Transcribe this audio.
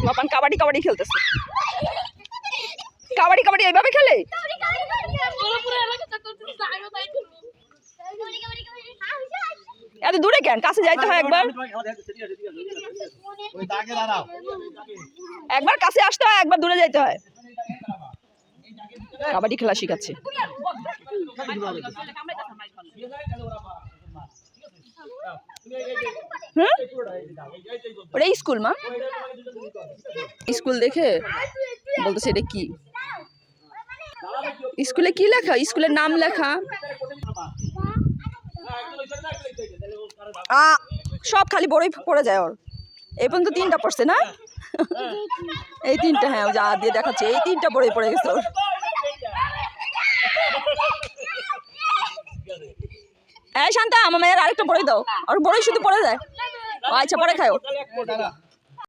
বাপান কাবাডি কাবাডি খেলতেছে। কাবাডি কাবাডি এইভাবে খেলে? এত দূরে কেন? কাছে যাইতে হয় একবার, একবার কাছে আসতে হয়, একবার দূরে যাইতে হয়। কাবাডি খেলা শিখাচ্ছে। ওটা স্কুল মা, স্কুল দেখে বলতেছে এটা কি, স্কুলে কি লেখা, স্কুলের নাম লেখা। সব খালি বড়ই পড়ে যায় ওর। এই পর্যন্ত 3টা পড়ছে না? এই 3টা, হ্যাঁ যা দিয়ে দেখাচ্ছে, এই 3টা বড়ই পড়ে গেছে ওর। এই শান্তা, আমার মেয়ের আরেকটা বড়ই দাও। আর বড়ই শুধু পড়ে যায়। আচ্ছা পরে খাও।